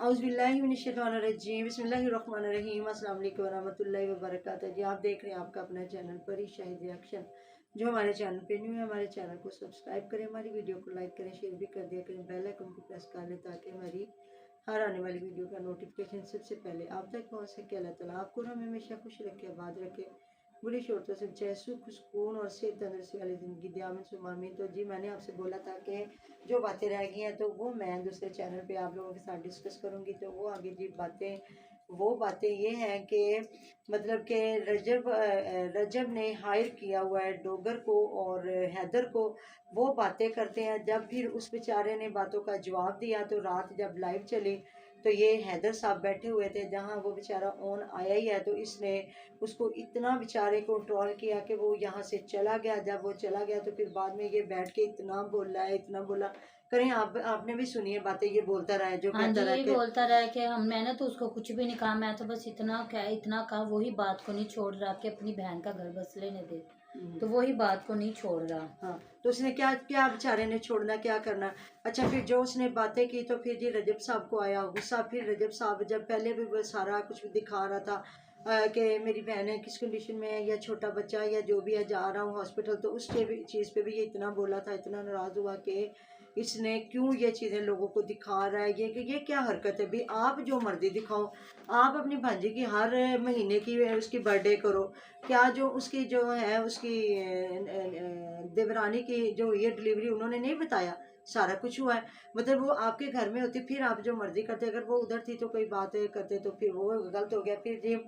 औज़ुबिल्लाहिमिनश्शैतानिर्रजीम बिस्मिल्लाहिर्रहमानिर्रहीम अस्सलाम वालेकुम वरहमतुल्लाहि वबरकातुहू। जी आप देख रहे हैं आपका अपना चैनल परी शाहिद रिएक्शन। जो हमारे चैनल पे न्यू है हमारे चैनल को सब्सक्राइब करें, हमारी वीडियो को लाइक करें, शेयर भी कर दिया करें, बेल आइकन को प्रेस कर लें ताकि हमारी हर आने वाली वीडियो का नोटिफिकेशन सबसे पहले आप तक पहुँच सके। अल्लाह ताला आपको हमें हमेशा खुश रखे, आबाद रखे, बुरी शोरतों से बचाए, सुख सुकून और सेहत तंदुरुस्ती वाली ज़िंदगी दे, आमीन सुम्मा आमीन। तो जी मैंने आपसे बोला था कि जो बातें रह गई हैं तो वो मैं दूसरे चैनल पे आप लोगों के साथ डिस्कस करूंगी। तो वो आगे जी बातें ये हैं कि मतलब कि रजब ने हायर किया हुआ है डोगर को और हैदर को। वो बातें करते हैं, जब फिर उस बेचारे ने बातों का जवाब दिया तो रात जब लाइव चली तो ये हैदर साहब बैठे हुए थे, जहाँ वो बेचारा ऑन आया ही है तो इसने उसको इतना बेचारे को कंट्रोल किया कि वो यहाँ से चला गया। जब वो चला गया तो फिर बाद में ये बैठ के इतना बोला है, इतना बोला। करें आपने भी सुनी है बातें, ये बोलता रहा है जो हाँ कहता जी, रहा यही कि बोलता रहा कि हम मैंने तो उसको कुछ भी नहीं कहा, मैं तो बस इतना क्या इतना कहा, वही बात को नहीं छोड़ रहा कि अपनी बहन का घर बस लेने दे, तो वही बात को नहीं छोड़ रहा। हाँ, तो उसने क्या क्या बेचारे ने छोड़ना, क्या करना। अच्छा, फिर जो उसने बातें की तो फिर जी रजब साहब को आया गुस्सा। फिर रजब साहब जब पहले भी वो सारा कुछ दिखा रहा था कि मेरी बहन है किस कंडीशन में है, या छोटा बच्चा या जो भी है, जा रहा हूँ हॉस्पिटल, तो उस चीज़ पे भी ये इतना बोला था, इतना नाराज़ हुआ कि इसने क्यों ये चीज़ें लोगों को दिखा रहा है। ये कि ये क्या हरकत है भाई, आप जो मर्जी दिखाओ, आप अपनी भांजी की हर महीने की उसकी बर्थडे करो। क्या जो उसकी जो है उसकी देवरानी की जो ये डिलीवरी उन्होंने नहीं बताया, सारा कुछ हुआ है। मतलब वो आपके घर में होती फिर आप जो मर्जी करते, अगर वो उधर थी तो कोई बात करते तो फिर वो गलत हो गया। फिर जी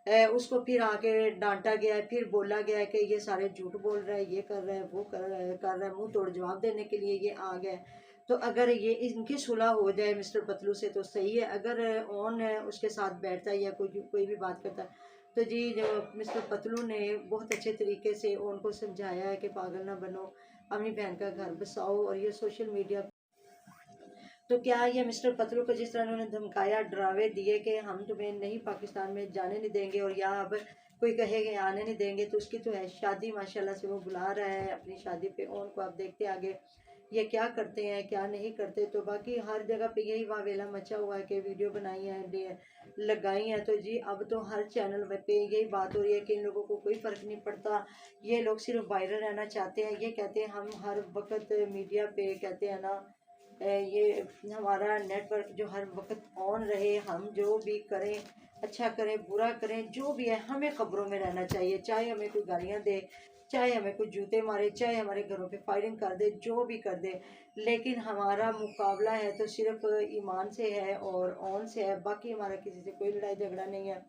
उसको फिर आके डांटा गया है, फिर बोला गया है कि ये सारे झूठ बोल रहा है, ये कर रहा है, वो कर रहा है, मुंह तोड़ जवाब देने के लिए ये आ गया है। तो अगर ये इनकी सुलह हो जाए मिस्टर पतलू से तो सही है, अगर ऑन उसके साथ बैठता है या कोई कोई भी बात करता है तो जी जो मिस्टर पतलू ने बहुत अच्छे तरीके से उनको समझाया है कि पागल ना बनो, अपनी बहन का घर बसाओ। और ये सोशल मीडिया तो क्या ये मिस्टर पतलू को जिस तरह उन्होंने धमकाया, डरावे दिए कि हम तुम्हें नहीं पाकिस्तान में जाने नहीं देंगे और यहाँ अब कोई कहेगा आने नहीं देंगे, तो उसकी तो है शादी, माशाल्लाह से वो बुला रहा है अपनी शादी पे उनको। आप देखते आगे ये क्या करते हैं क्या नहीं करते। तो बाकी हर जगह पे यही वावेला मचा हुआ है कि वीडियो बनाई है, लगाई है। तो जी अब तो हर चैनल पे यही बात हो रही है कि इन लोगों को कोई फ़र्क नहीं पड़ता, ये लोग सिर्फ वायरल रहना चाहते हैं। ये कहते हैं हम हर वक्त मीडिया पे कहते हैं ना ये हमारा नेटवर्क जो हर वक्त ऑन रहे, हम जो भी करें, अच्छा करें बुरा करें, जो भी है हमें खबरों में रहना चाहिए। चाहे हमें कोई गालियाँ दे, चाहे हमें कोई जूते मारे, चाहे हमारे घरों पे फायरिंग कर दे, जो भी कर दे, लेकिन हमारा मुकाबला है तो सिर्फ ईमान से है और ऑन से है। बाकी हमारा किसी से कोई लड़ाई झगड़ा नहीं है।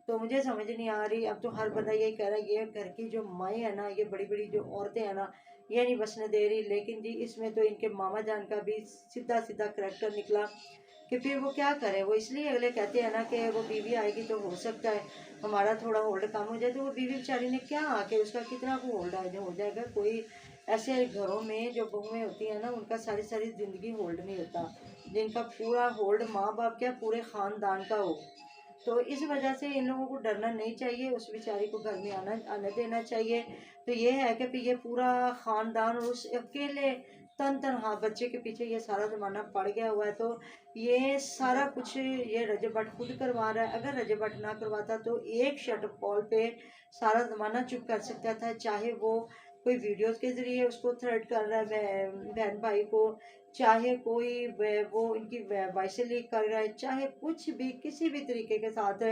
तो मुझे समझ नहीं आ रही, अब तो हर बंदा यही कह रहा है ये घर की जो माएँ है ना, ये बड़ी बड़ी जो औरतें हैं ना, ये नहीं बसने दे रही। लेकिन जी इसमें तो इनके मामा जान का भी सीधा सीधा करैक्टर निकला कि फिर वो क्या करे। वो इसलिए अगले कहते हैं ना कि वो बीवी आएगी तो हो सकता है हमारा थोड़ा होल्ड कम हो जाए। तो वो बीवी बेचारी ने क्या आके उसका कितना को होल्ड हो जाएगा। कोई ऐसे घरों में जो बहुएं होती हैं ना, उनका सारी सारी ज़िंदगी होल्ड नहीं होता, जिनका पूरा होल्ड माँ बाप क्या पूरे ख़ानदान का हो। तो इस वजह से इन लोगों को डरना नहीं चाहिए, उस बेचारी को घर में आने देना चाहिए। तो ये है कि फिर ये पूरा ख़ानदान और उस अकेले तनहा बच्चे के पीछे ये सारा ज़माना पड़ गया हुआ है। तो ये सारा कुछ ये रजब भट्ट खुद करवा रहा है। अगर रजब भट्ट ना करवाता तो एक शर्ट कॉल पे सारा ज़माना चुप कर सकता था। चाहे वो कोई वीडियोस के ज़रिए उसको थ्रेट कर रहा है बहन भाई को, चाहे कोई वो इनकी वॉइस लीक कर रहा है, चाहे कुछ भी किसी भी तरीके के साथ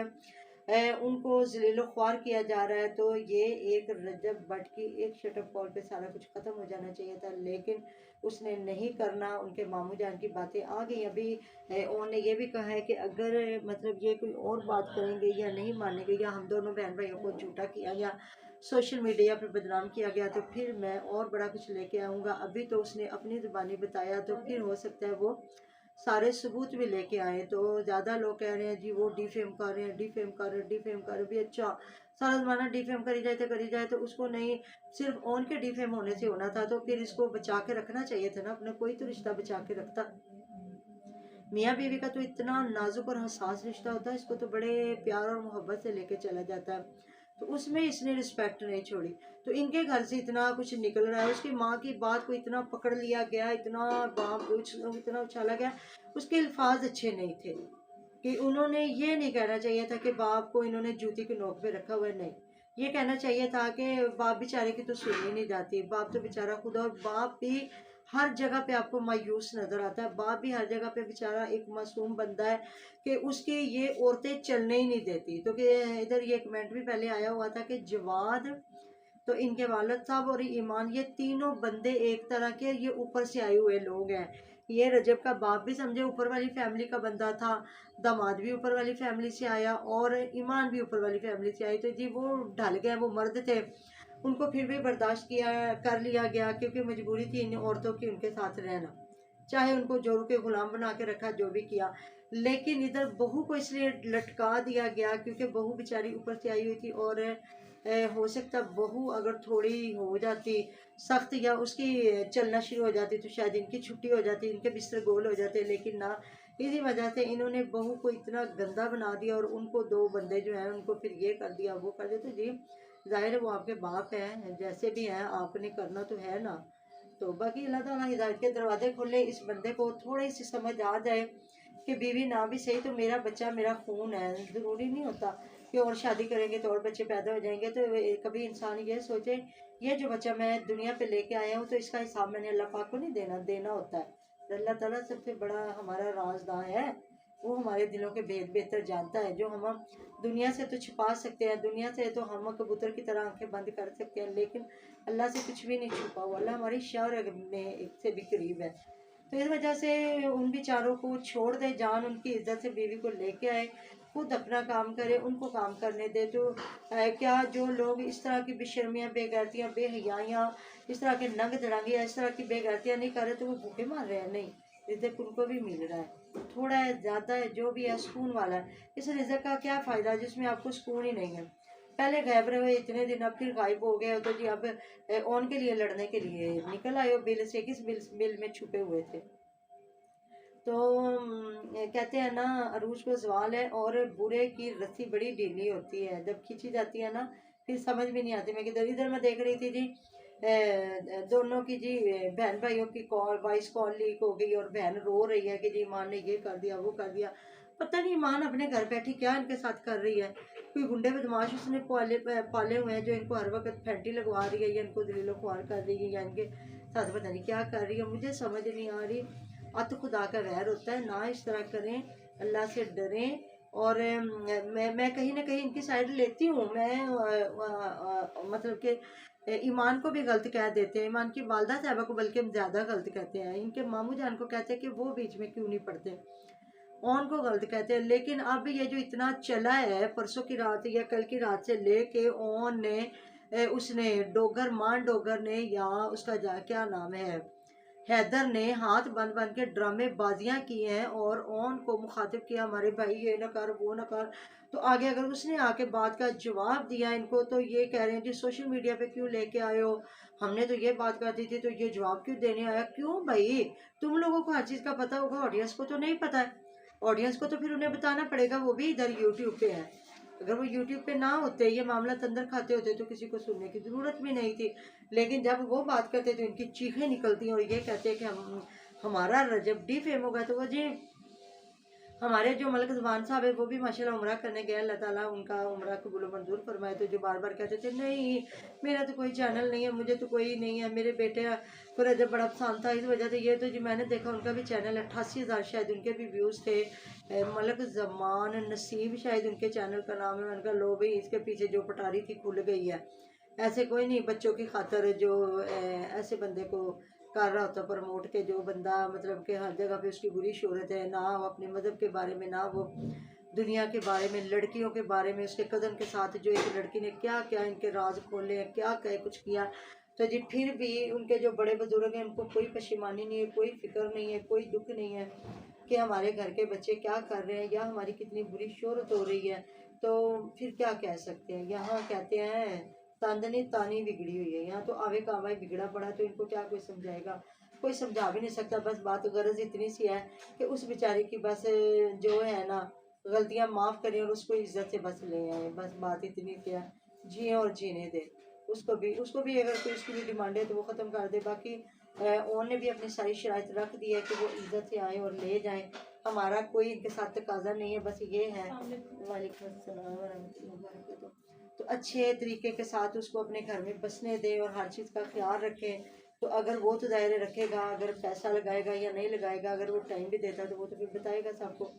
उनको जलीलो ख्वार किया जा रहा है। तो ये एक रजब भट्ट की एक शटअप कॉल पे सारा कुछ ख़त्म हो जाना चाहिए था, लेकिन उसने नहीं करना। उनके मामू जान की बातें आ गई। अभी उन्होंने ये भी कहा है कि अगर मतलब ये कोई और बात करेंगे या नहीं मानेंगे, या हम दोनों बहन भाइयों को झूठा किया या सोशल मीडिया पर बदनाम किया गया, तो फिर मैं और बड़ा कुछ लेके आऊँगा। अभी तो उसने अपनी ज़ुबानी बताया, तो फिर हो सकता है वो सारे सबूत भी लेके आए। तो ज़्यादा लोग कह रहे हैं जी वो डिफेम कर रहे हैं, डिफेम कर रहे हैं, डिफेम कर रहे हैं भी। अच्छा, सारा ज़माना डिफेम करी जाए तो उसको नहीं सिर्फ ऑन के डिफेम होने से होना था, तो फिर इसको बचा के रखना चाहिए था ना अपना, कोई तो रिश्ता बचा के रखता। मियाँ बीवी का तो इतना नाजुक और हसास रिश्ता होता है, इसको तो बड़े प्यार और मोहब्बत से लेके चला जाता है। तो उसमें इसने रिस्पेक्ट नहीं छोड़ी। तो इनके घर से इतना कुछ निकल रहा है, उसकी माँ की बात को इतना पकड़ लिया गया, इतना इतना उछाला गया, उसके अल्फाज अच्छे नहीं थे कि उन्होंने ये नहीं कहना चाहिए था कि बाप को इन्होंने जूती की नोक पे रखा हुआ है, नहीं, ये कहना चाहिए था कि बाप बेचारे की तो सुनी नहीं जाती, बाप तो बेचारा खुद, और बाप भी हर जगह पे आपको मायूस नजर आता है, बाप भी हर जगह पे बेचारा एक मासूम बंदा है कि उसकी ये औरतें चलने ही नहीं देती। तो कि इधर ये कमेंट भी पहले आया हुआ था कि जवाद, तो इनके वालिद साहब और ईमान, ये तीनों बंदे एक तरह के, ये ऊपर से आए हुए लोग हैं। ये रजब का बाप भी समझे ऊपर वाली फैमिली का बंदा था, दामाद भी ऊपर वाली फैमिली से आया और ईमान भी ऊपर वाली फैमिली से आई, तो जी वो ढल गए, वो मर्द थे, उनको फिर भी बर्दाश्त किया कर लिया गया क्योंकि मजबूरी थी इन औरतों की उनके साथ रहना, चाहे उनको जोरों के गुलाम बना के रखा, जो भी किया। लेकिन इधर बहू को इसलिए लटका दिया गया क्योंकि बहू बेचारी ऊपर से आई हुई थी, और हो सकता बहू अगर थोड़ी हो जाती सख्त या उसकी चलना शुरू हो जाती तो शायद इनकी छुट्टी हो जाती, इनके बिस्तर गोल हो जाते, लेकिन ना, इसी वजह से इन्होंने बहू को इतना गंदा बना दिया और उनको दो बंदे जो हैं उनको फिर ये कर दिया वो कर दिया। तो जी जाहिर है वो आपके बाप हैं, जैसे भी हैं आपने करना तो है ना। तो बाकी अल्लाह ताला हिदायत के दरवाजे खोले, इस बंदे को थोड़ी सी समझ आ जाए कि बीवी ना भी सही तो मेरा बच्चा मेरा खून है, ज़रूरी नहीं होता कि और शादी करेंगे तो और बच्चे पैदा हो जाएंगे। तो कभी इंसान ये सोचे ये जो बच्चा मैं दुनिया पे लेके आया हूँ तो इसका हिसाब मैंने अल्लाह पाक को नहीं देना होता है। अल्लाह ताला सबसे बड़ा हमारा राजदां है, वो हमारे दिलों के भेद बेहतर जानता है। जो हम दुनिया से तो छिपा सकते हैं, दुनिया से तो हम कबूतर की तरह आंखें बंद कर सकते हैं, लेकिन अल्लाह से कुछ भी नहीं छुपा हुआ, अल्लाह हमारी शर में एक से भी करीब है। तो इस वजह से उन बेचारों को छोड़ दे, जान उनकी इज्जत से बीवी को लेके आए, खुद अपना काम करे, उनको काम करने दे। तो क्या जो लोग इस तरह की बेशर्मियाँ, बेगैरतियाँ, बेहयाइयाँ, इस तरह के नंग धड़ंगे, इस तरह की बेगैरतियाँ नहीं कर रहे तो वो भूखे मार रहे हैं? नहीं, रिज़्क उनको भी मिल रहा है, थोड़ा है ज़्यादा है जो भी है सुकून वाला है। इस रिज़्क का क्या फ़ायदा जिसमें आपको सुकून ही नहीं है? पहले गायब रहे हुए इतने दिन, अब फिर गायब हो गए हो, तो जी अब ऑन के लिए लड़ने के लिए निकल आए हो बिल से, किस बिल में छुपे हुए थे? तो कहते हैं ना अरूज को सवाल है, और बुरे की रस्सी बड़ी ढीली होती है, जब खींची जाती है ना फिर समझ भी नहीं आती। मैं किधर इधर मैं देख रही थी जी, दोनों की जी बहन भाइयों की कॉल, वॉइस कॉल लीक हो गई और बहन रो रही है कि जी माँ ने ये कर दिया वो कर दिया। पता नहीं मान अपने घर बैठी क्या इनके साथ कर रही है, कोई गुंडे बदमाश उसने पाले हुए हैं जो इनको हर वक्त फैंटी लगवा रही है, या इनको दलीलो ख्वार कर रही है, या इनके साथ पता नहीं क्या कर रही है, मुझे समझ नहीं आ रही। अत खुदा का वैर होता है, ना इस तरह करें, अल्लाह से डरें। और मैं कहीं ना कहीं इनकी साइड लेती हूँ। मैं मतलब कि ईमान को भी गलत कह देते हैं, ईमान की वालदा साहबा को बल्कि हम ज़्यादा गलत कहते हैं, इनके मामू जान को कहते हैं कि वो बीच में क्यों नहीं पड़ते, ऑन को गलत कहते हैं। लेकिन अब ये जो इतना चला है परसों की रात या कल की रात से लेके ऑन ने उसने डोगर मान डोगर ने, या उसका क्या नाम है, हैदर ने हाथ बंद बंद के ड्रामे बाजियां की हैं और ऑन को मुखातिब किया, हमारे भाई ये न कर वो न कर। तो आगे अगर उसने आके बात का जवाब दिया इनको, तो ये कह रहे हैं जी सोशल मीडिया पे क्यों लेके आए हो, हमने तो ये बात कर दी थी तो ये जवाब क्यों देने आया। क्यों भाई, तुम लोगों को हर चीज़ का पता होगा, ऑडियंस को तो नहीं पता है। ऑडियंस को तो फिर उन्हें बताना पड़ेगा, वो भी इधर यूट्यूब पे है। अगर वो यूट्यूब पे ना होते, ये मामला तंदर खाते होते, तो किसी को सुनने की ज़रूरत भी नहीं थी। लेकिन जब वो बात करते तो इनकी चीखें निकलती और ये कहते कि हम हमारा रजब डी फेम होगा। तो वो जी हमारे जो मलिक ज़ुबान साहब है वो भी माशाल्लाह उम्रा करने गए, अल्लाह ताला उनका उम्रा कबूल मंजूर फरमाए। तो जो बार बार कहते थे नहीं मेरा तो कोई चैनल नहीं है, मुझे तो कोई नहीं है, मेरे बेटे को रजब बड़ा पसंद था, इस वजह से ये तो जी मैंने देखा उनका भी चैनल 88,000 शायद उनके भी व्यूज़ थे। मलिक ज़मान नसीब शायद उनके चैनल का नाम है। उनका लो भाई इसके पीछे जो पटारी थी खुल गई है, ऐसे कोई नहीं बच्चों की खातर जो ऐसे बंदे को कर रहा होता प्रमोट के, जो बंदा मतलब कि हर जगह पे उसकी बुरी शोहरत है, ना वो अपने मज़हब के बारे में, ना वो दुनिया के बारे में, लड़कियों के बारे में, उसके कज़न के साथ जो एक लड़की ने क्या क्या इनके राज खोले हैं, क्या क्या कुछ किया। तो जी फिर भी उनके जो बड़े बुजुर्ग हैं उनको कोई पशेमानी नहीं है, कोई फिक्र नहीं है, कोई दुख नहीं है कि हमारे घर के बच्चे क्या कर रहे हैं या हमारी कितनी बुरी शोहरत हो रही है। तो फिर क्या कह सकते हैं, यहाँ कहते हैं तांदनी तानी बिगड़ी हुई है, यहाँ तो आवे का आवा ही बिगड़ा पड़ा। तो इनको क्या कोई समझाएगा, कोई समझा भी नहीं सकता। बस बात गरज इतनी सी है कि उस बेचारे की बस जो है ना गलतियां माफ़ करें और उसको इज्जत से बस ले आए, बस बात इतनी सी है। जिए और जीने दे। उसको भी अगर कोई उसकी भी डिमांड है तो वो ख़त्म कर दे। बाकी ओन ने भी अपनी सारी शराइत रख दी है कि वो इज्जत से आए और ले जाएं। हमारा कोई इनके साथ तकाजा नहीं है, बस ये है। वालेकुम अस्सलाम वरहमतुल्लाहि वबरकातुहू। तो अच्छे तरीके के साथ उसको अपने घर में बसने दें और हर चीज़ का ख्याल रखें। तो अगर वो तो दायरे रखेगा, अगर पैसा लगाएगा या नहीं लगाएगा, अगर वो टाइम भी देता है तो वो तो फिर बताएगा सबको।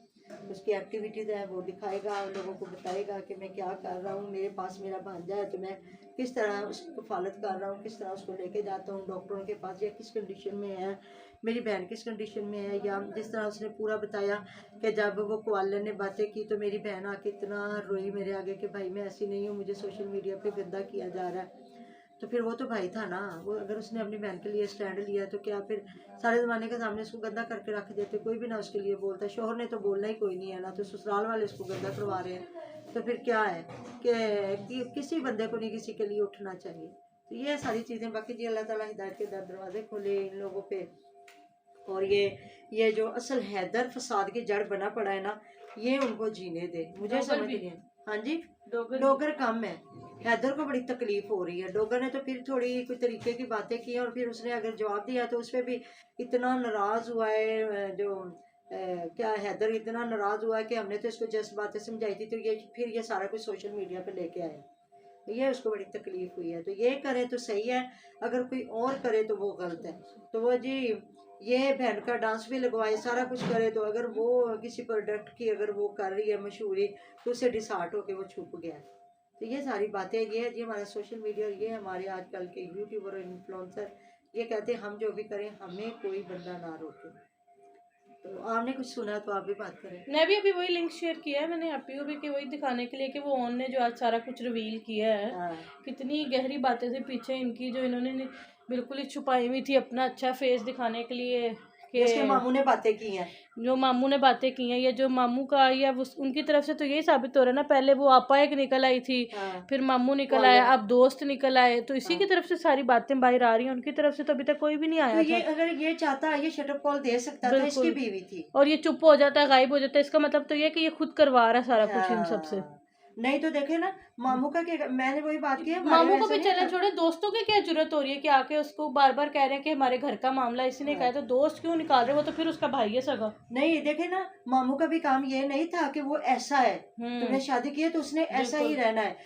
उसकी एक्टिविटीज़ है वो दिखाएगा, लोगों को बताएगा कि मैं क्या कर रहा हूँ, मेरे पास मेरा भांजा है तो मैं किस तरह उसकी कफालत कर रहा हूँ, किस तरह उसको लेके जाता हूँ डॉक्टरों के पास, या किस कंडीशन में है, मेरी बहन किस कंडीशन में है। या जिस तरह उसने पूरा बताया कि जब वो क्वालर ने बातें की तो मेरी बहन आके इतना रोई मेरे आगे कि भाई मैं ऐसी नहीं हूँ, मुझे सोशल मीडिया पे गंदा किया जा रहा है। तो फिर वो तो भाई था ना, वो अगर उसने अपनी बहन के लिए स्टैंड लिया तो क्या फिर सारे ज़माने के सामने उसको गंदा करके रख देते, कोई भी ना उसके लिए बोलता। शोहर ने तो बोलना ही कोई नहीं है ना, तो ससुराल वाले उसको गंदा करवा रहे हैं। तो फिर क्या है कि किसी बंदे को नहीं किसी के लिए उठना चाहिए। तो ये सारी चीज़ें, बाकी जी अल्लाह ताला हिदायत के दरवाजे खोले इन लोगों पे। और ये जो असल हैदर फसाद की जड़ बना पड़ा है ना, ये उनको जीने दे। मुझे समझ नहीं है। हाँ जी, डोगर कम है, हैदर को बड़ी तकलीफ हो रही है। डोगर ने तो फिर थोड़ी कोई तरीके की बातें की और फिर उसने अगर जवाब दिया तो उस पर भी इतना नाराज हुआ है जो क्या हैदर इतना नाराज हुआ है कि हमने तो इसको जस्ट बातें समझाई थी, तो ये फिर ये सारा कुछ सोशल मीडिया पे लेके आए। ये उसको बड़ी तकलीफ हुई है। तो ये करे तो सही है, अगर कोई और करे तो वो गलत है। तो वो जी ये बहन का डांस भी लगवाए, सारा कुछ करे, तो अगर वो किसी प्रोडक्ट की अगर वो कर रही है मशहूरी तो उसे डिसार्ट होके वो छुप गया है। तो ये सारी बातें ये है जी हमारा सोशल मीडिया, ये हमारे आजकल के यूट्यूबर और इन्फ्लुएंसर ये कहते हैं हम जो भी करें हमें कोई बंदा ना रोके। तो आपने कुछ सुना तो आप भी बात करें। मैं भी अभी वही लिंक शेयर किया है मैंने आप भी कि वही दिखाने के लिए कि वो ऑन ने जो आज सारा कुछ रिवील किया है। हाँ। कितनी गहरी बातें थी पीछे इनकी, जो इन्होंने बिल्कुल ही छुपाई हुई थी अपना अच्छा फेस दिखाने के लिए कि इसके मामू ने बातें की हैं, जो मामू ने बातें की हैं, या जो मामू का या उनकी तरफ से तो यही साबित हो रहा है ना, पहले वो आपा एक निकल आई थी, हाँ। फिर मामू निकल आया, अब दोस्त निकल आए, तो इसी की तरफ से सारी बातें बाहर आ रही हैं। उनकी तरफ से तो अभी तक कोई भी नहीं आया तो ये था। अगर ये चाहता ये शटअप कॉल दे सकता था, इसकी बीवी थी। और ये चुप हो जाता, गायब हो जाता, इसका मतलब तो ये कि ये खुद करवा रहा सारा कुछ इन सबसे। हाँ। नहीं तो देखे ना मामू का क्या, मैंने वही बात की है, मामू को भी चलन छोड़े, दोस्तों की क्या जरूरत हो रही है कि आके उसको बार बार कह रहे हैं कि हमारे घर का मामला इसी ने कहा है, तो दोस्त क्यों निकाल रहे, वो तो फिर उसका भाई है सगा। नहीं देखे ना, मामू का भी काम ये नहीं था कि वो ऐसा है, तुमने शादी की है तो उसने ऐसा ही रहना है।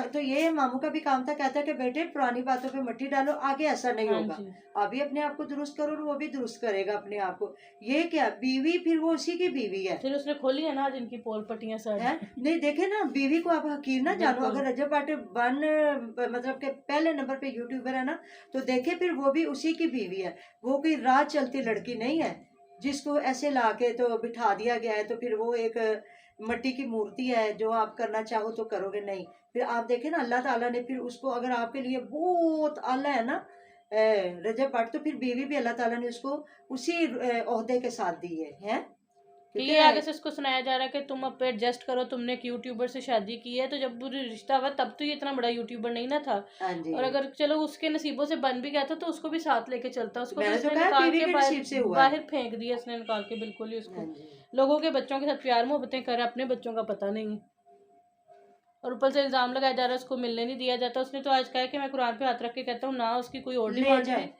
तो ये मामू का भी काम था, कहता है कि बेटे पुरानी बातों पे मट्टी डालो, आगे ऐसा नहीं होगा, अभी अपने आप को दुरुस्त करो और वो भी दुरुस्त करेगा अपने आप को। ये क्या बीवी, फिर वो उसी की बीवी है। फिर उसने खोली है ना आज इनकी पोल पट्टियां सारी। नहीं देखे ना, बीवी को आप हकीर ना जानो। अगर रजब भट्ट मतलब के पहले नंबर पे यूट्यूबर है ना, तो देखे फिर वो भी उसी की बीवी है। वो कोई राह चलती लड़की नहीं है जिसको ऐसे लाके तो बिठा दिया गया है, तो फिर वो एक मट्टी की मूर्ति है, जो आप करना चाहो तो करोगे नहीं। फिर आप देखें ना, अल्लाह ताला ने फिर उसको, अगर आपके लिए बहुत आला है ना रजब भट्ट, तो फिर बीवी भी अल्लाह ताला ने उसको उसी ओहदे के साथ दी है। ये आगे से इसको सुनाया जा रहा है कि तुम अब पे एडजस्ट करो, तुमने एक यूट्यूबर से शादी की है, तो जब पूरी रिश्ता हुआ तब तो ये इतना बड़ा यूट्यूबर नहीं ना था। और अगर चलो उसके नसीबों से बन भी गया था तो उसको भी साथ लेके चलता, उसको तो निकाल के बाहर फेंक दिया इसने, निकाल के बिल्कुल ही उसको। लोगों के बच्चों के साथ प्यार मोहब्बतें करे, अपने बच्चों का पता नहीं है। और ऊपर से इल्जाम लगाया जा रहा है उसको मिलने नहीं दिया जाता। उसने तो आज कहा कि मैं कुरान पे हाथ रख के कहता हूँ ना उसकी कोई और डिमांड है,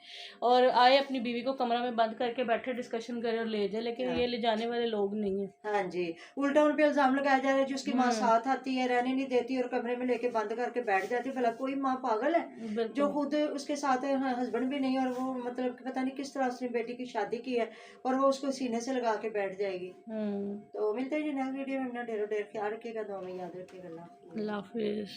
और आए अपनी बीवी को कमरा में बंद करके बैठे डिस्कशन करे और ले जाए, लेकिन ये ले जाने वाले लोग नहीं है। हाँ जी, उल्टा उन पे इल्जाम लगाया जा रहा है, जो उसकी माँ साथ आती है, रहने नहीं देती और कमरे में लेके बंद करके बैठ जाती है। भला कोई माँ पागल है जो खुद उसके साथ हस्बैंड भी नहीं, और वो मतलब पता नहीं किस तरह उसने बेटी की शादी की है और वो उसको सीने से लगा के बैठ जाएगी। तो मिलते हैं जी नेक्स्ट वीडियो में। अपना ढेरों ढेर ख्याल रखिएगा, दुआ में याद रखिएगा। अल्लाह हाफिज़।